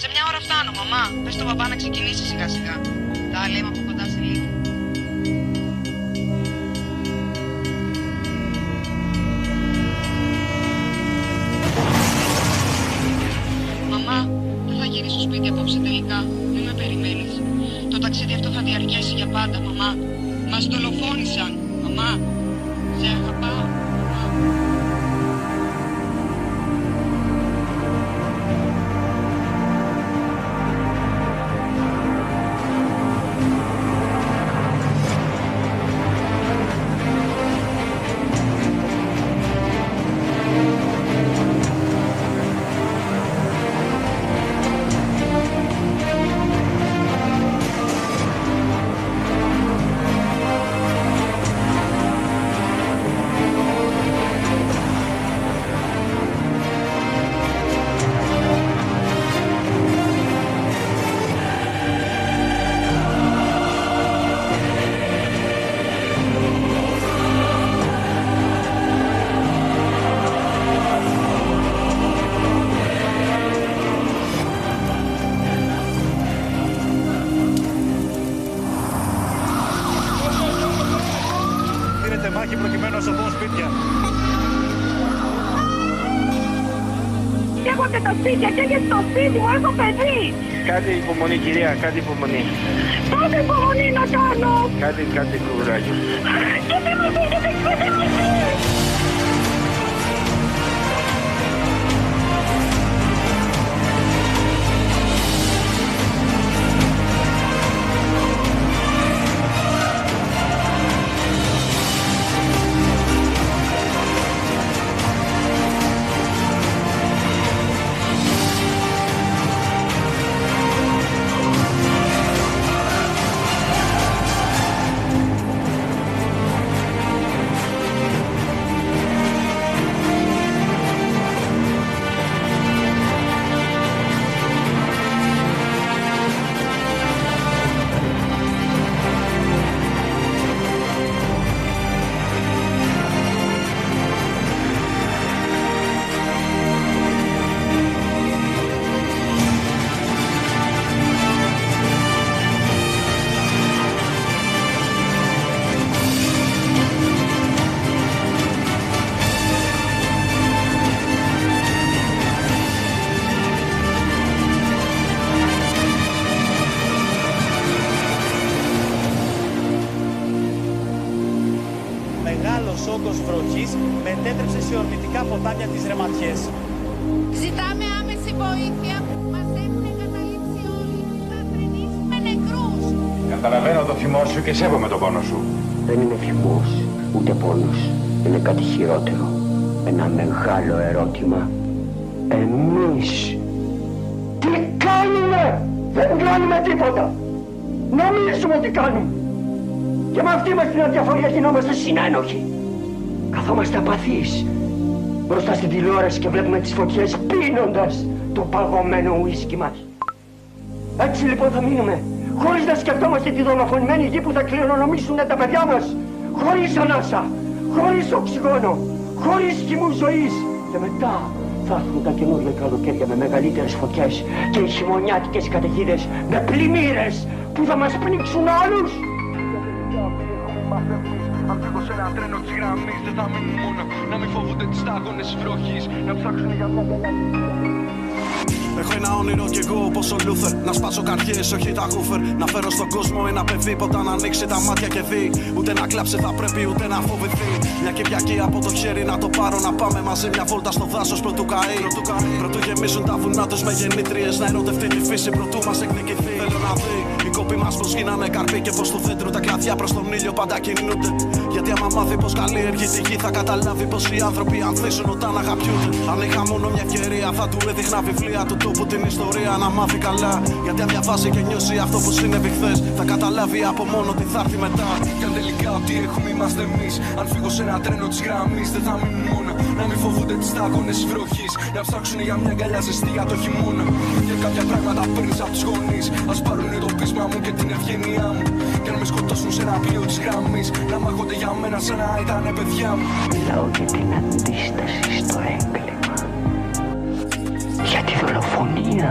Σε μια ώρα φτάνω, μαμά. Πες στον παπά να ξεκινήσει σιγά σιγά. Τα άλλη είμαι από κοντά σε λίγο. Μαμά, δεν θα γυρίσω σπίτι απόψε τελικά. Μην με περιμένεις. Το ταξίδι αυτό θα διαρκέσει για πάντα, μαμά. Μας δολοφόνησαν, μαμά. Σε αγαπάω, μαμά. Μάχη προκειμένου να σωθούν σπίτια. Καίγονται τα σπίτια, καίγεται το σπίτι μου, έχω παιδί. Κάντε υπομονή κυρία, κάντε υπομονή. Πότε υπομονή να κάνω. Κάντε κουράγιο. Και τι μου πει, και τι μου πει. Μεγάλος όγκος βροχής μετέτρεψε σε ορμητικά ποτάμια τις ρεματιές. Ζητάμε άμεση βοήθεια. Μας έχουν εγκαταλείψει όλοι. Θα θρηνήσουμε νεκρούς. Καταλαβαίνω το θυμό σου και σέβομαι τον πόνο σου. Δεν είναι θυμός, ούτε πόνος. Είναι κάτι χειρότερο. Ένα μεγάλο ερώτημα. Εμείς τι κάνουμε? Δεν κάνουμε τίποτα. Νομίζουμε ότι κάνουμε. Και με αυτή μας την αδιαφορία γινόμαστε συνένοχοι. Καθόμαστε απαθείς μπροστά στην τηλεόραση και βλέπουμε τις φωτιές πίνοντας το παγωμένο ουίσκι μας. Έτσι λοιπόν θα μείνουμε, χωρίς να σκεφτόμαστε τη δολοφονημένη γη που θα κληρονομήσουν τα παιδιά μας, χωρίς ανάσα, χωρίς οξυγόνο, χωρίς χυμούς ζωής. Και μετά θα έρθουν τα καινούργια καλοκαίρια με μεγαλύτερες φωτιές και οι χειμωνιάτικες καταιγίδες με πλημμύρες που θα μας πνίξουν όλους. Αν φύγω σε ένα τρένο της γραμμής δεν θα μείνουν μόνο. Να μην φοβούνται τις στάγονες βροχής. Να ψάξουν για μια Έχω ένα όνειρο κι εγώ όπως ο Λούθερ. Να σπάσω καρδιές, όχι τα γούφερ. Να φέρω στον κόσμο ένα παιδί. Ποτέ να ανοίξει τα μάτια και δει. Ούτε να κλάψει θα πρέπει, ούτε να φοβηθεί. Μια Κυριακή από το χέρι να το πάρω. Να πάμε μαζί μια βόλτα στο δάσος πρωτού καεί. Πρωτού γεμίσουν τα βουνά τους με γεννήτριες. Να ερωτευτεί τη φύση πρωτού μας εκδικηθεί. Θέλω να δει οι κόποι μας πως γίνανε καρποί. Και πως του δέντρου τα κλαδιά προς τον ήλιο πάντα κινούνται. Γιατί άμα μάθει πως καλλιεργεί τη γη θα καταλάβει πως οι άνθρωποι ανθίσουν όταν αγαπιούνται. Αν είχα μόνο μια ευκαιρία θα του έδειχνα βιβλία του τόπου την ιστορία να μάθει καλά. Γιατί αν διαβάσει και νιώσει αυτό που συνέβη χθες θα καταλάβει από μόνο τι θα έρθει μετά. Κι αν τελικά ό,τι έχουμε είμαστε εμείς. Αν φύγω σε ένα τρένο της γραμμής δεν θα μείνουν μόνο. Να μην φοβούνται τις στάγονες βροχής. Να ψάξουν για μια αγκαλιά ζεστή για το χειμώνα. Και κάποια πράγματα παίρνεις από τους γονείς. Ας πάρουνε το πείσμα μου και την ευγένειά μου. Και να με σκοτώσουν σε ένα πλοίο της γραμμής. Να μάχονται για μένα σαν να ήτανε παιδιά μου. Μιλάω για την αντίσταση στο έγκλημα. Για τη δολοφονία.